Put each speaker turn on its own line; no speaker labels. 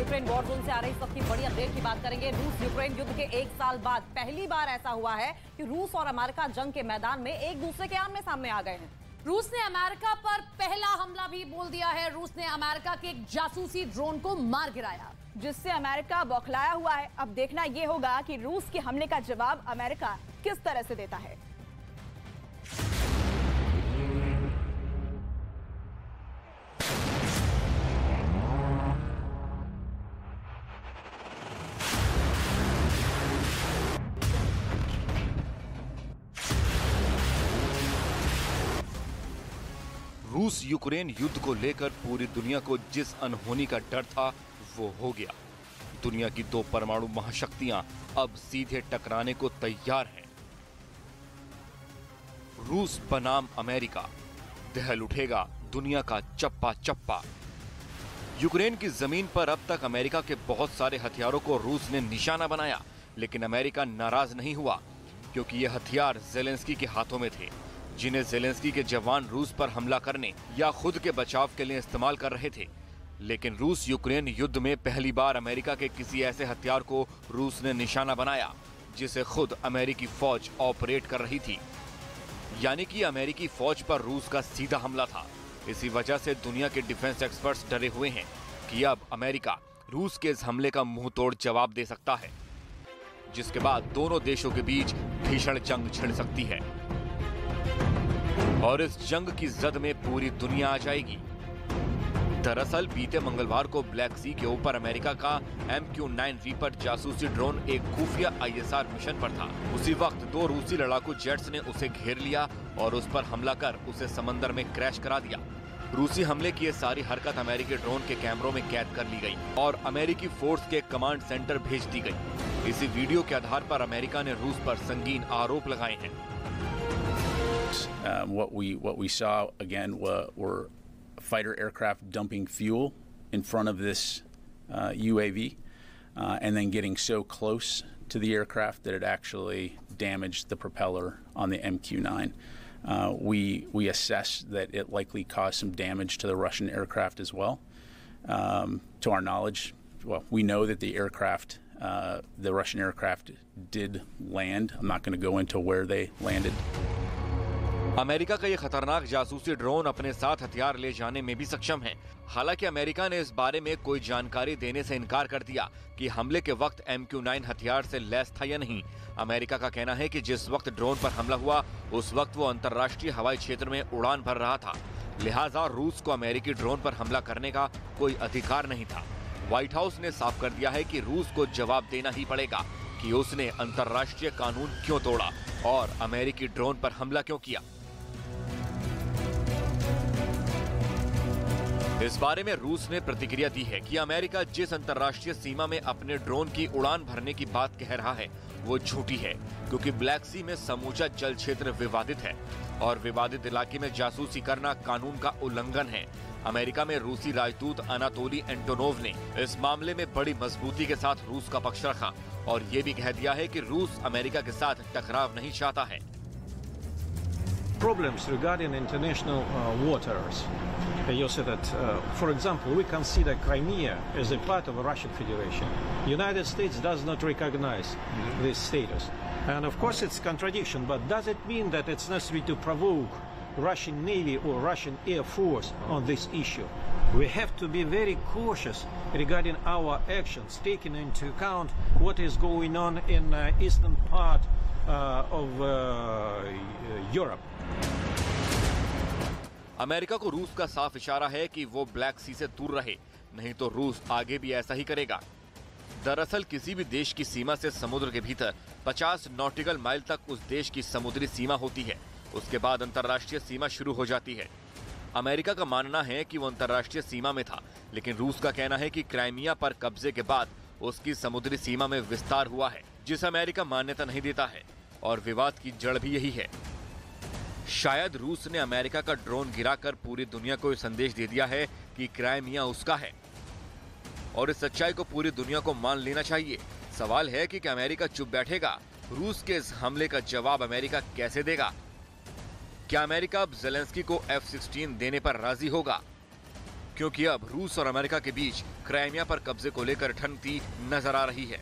Ukraine war zone से आ रही सबकी बड़ी अपडेट की बात करेंगे। रूस यूक्रेन युद्ध के 1 साल बाद पहली बार ऐसा हुआ है कि रूस और अमेरिका जंग के मैदान में एक दूसरे के आमने सामने आ गए हैं।
रूस ने अमेरिका पर पहला हमला भी बोल दिया है। रूस ने अमेरिका के एक जासूसी ड्रोन को मार गिराया,
जिससे अमेरिका बौखलाया हुआ है। अब देखना यह होगा कि रूस के हमले का जवाब अमेरिका किस तरह से देता है।
रूस यूक्रेन युद्ध को लेकर पूरी दुनिया को जिस अनहोनी का डर था वो हो गया। दुनिया की 2 परमाणु महाशक्तियां अब सीधे टकराने को तैयार हैं। रूस बनाम अमेरिका, दहल उठेगा दुनिया का चप्पा चप्पा। यूक्रेन की जमीन पर अब तक अमेरिका के बहुत सारे हथियारों को रूस ने निशाना बनाया, लेकिन अमेरिका नाराज नहीं हुआ क्योंकि ये हथियार जेलेंस्की के हाथों में थे, जिन्हें जेलेंस्की के जवान रूस पर हमला करने या खुद के बचाव के लिए इस्तेमाल कर रहे थे। लेकिन रूस यूक्रेन युद्ध में पहली बार अमेरिका के किसी ऐसे हथियार को रूस ने निशाना बनाया जिसे खुद अमेरिकी फौज ऑपरेट कर रही थी। यानी कि अमेरिकी फौज पर रूस का सीधा हमला था। इसी वजह से दुनिया के डिफेंस एक्सपर्ट्स डरे हुए हैं कि अब अमेरिका रूस के इस हमले का मुंह तोड़ जवाब दे सकता है, जिसके बाद दोनों देशों के बीच भीषण जंग छिड़ सकती है और इस जंग की जद में पूरी दुनिया आ जाएगी। दरअसल बीते मंगलवार को ब्लैक सी के ऊपर अमेरिका का MQ-9 रीपर जासूसी ड्रोन एक खुफिया ISR मिशन पर था। उसी वक्त 2 रूसी लड़ाकू जेट्स ने उसे घेर लिया और उस पर हमला कर उसे समंदर में क्रैश करा दिया। रूसी हमले की ये सारी हरकत अमेरिकी ड्रोन के कैमरों में कैद कर ली गई और अमेरिकी फोर्स के कमांड सेंटर भेज दी गई। इसी वीडियो के आधार पर अमेरिका ने रूस पर संगीन आरोप लगाए हैं।
What we saw again were fighter aircraft dumping fuel in front of this UAV and then getting so close to the aircraft that it actually damaged the propeller on the MQ-9. We assessed that it likely caused some damage to the Russian aircraft as well. To our knowledge, well, we know that the Russian aircraft did land. I'm not going to go into where they landed.
America का ये खतरनाक जासूसी drone अपने साथ हथियार ले जाने में भी सक्षम है। हालांकि अमेरिका ने इस बारे में कोई जानकारी देने से इनकार कर दिया कि हमले के वक्त MQ-9 हथियार से लैस था या नहीं। अमेरिका का कहना है कि जिस वक्त ड्रोन पर हमला हुआ उस वक्त वो अंतर्राष्ट्रीय हवाई क्षेत्र में उड़ान भर रहा था, लिहाजा रूस को अमेरिकी ड्रोन पर हमला करने का कोई अधिकार नहीं था। व्हाइट हाउस ने साफ कर दिया है कि रूस को जवाब देना ही पड़ेगा कि उसने अंतर्राष्ट्रीय कानून क्यों तोड़ा और अमेरिकी ड्रोन पर हमला क्यों किया। इस बारे में रूस ने प्रतिक्रिया दी है कि अमेरिका जिस अंतर्राष्ट्रीय सीमा में अपने ड्रोन की उड़ान भरने की बात कह रहा है वो झूठी है, क्योंकि ब्लैक सी में समूचा जल क्षेत्र विवादित है और विवादित इलाके में जासूसी करना कानून का उल्लंघन है। अमेरिका में रूसी राजदूत अनातोली एंटोनोव ने इस मामले में बड़ी मजबूती के साथ रूस का पक्ष रखा और ये भी कह दिया है कि रूस अमेरिका के साथ टकराव नहीं चाहता है।
Problems regarding international waters. You see that, for example, we consider Crimea as a part of the Russian Federation. The United States does not recognize this status. And of course it's a contradiction, but does it mean that it's necessary to provoke Russian Navy or Russian Air Force on this issue? We have to be very cautious regarding our actions, taking into account what is going on in eastern part of Europe.
America को रूस का साफ इशारा है कि वो black सी से दूर रहे, नहीं तो रूस आगे भी ऐसा ही करेगा। दरअसल किसी भी देश की सीमा से समुद्र के भीतर 50 नॉटिकल माइल तक उस देश की समुद्री सीमा होती है। उसके बाद अंतर्राष्ट्रीय सीमा शुरू हो जाती है। अमेरिका का मानना है कि वो अंतर्राष्ट्रीय सीमा में था, लेकिन रूस का कहना है कि क्राइमिया पर कब्जे के बाद उसकी समुद्री सीमा में विस्तार हुआ है, जिसे अमेरिका मान्यता नहीं देता है और विवाद की जड़ भी यही है। शायद रूस ने अमेरिका का ड्रोन गिराकर पूरी दुनिया को यह संदेश दे दिया है कि क्राइमिया उसका है और इस सच्चाई को पूरी दुनिया को मान लेना चाहिए। सवाल है कि क्या अमेरिका चुप बैठेगा? रूस के इस हमले का जवाब अमेरिका कैसे देगा? क्या अमेरिका अब जेलेंस्की को F-16 देने पर राजी होगा? क्योंकि अब रूस और अमेरिका के बीच क्राइमिया पर कब्जे को लेकर ठनकती नजर आ रही है।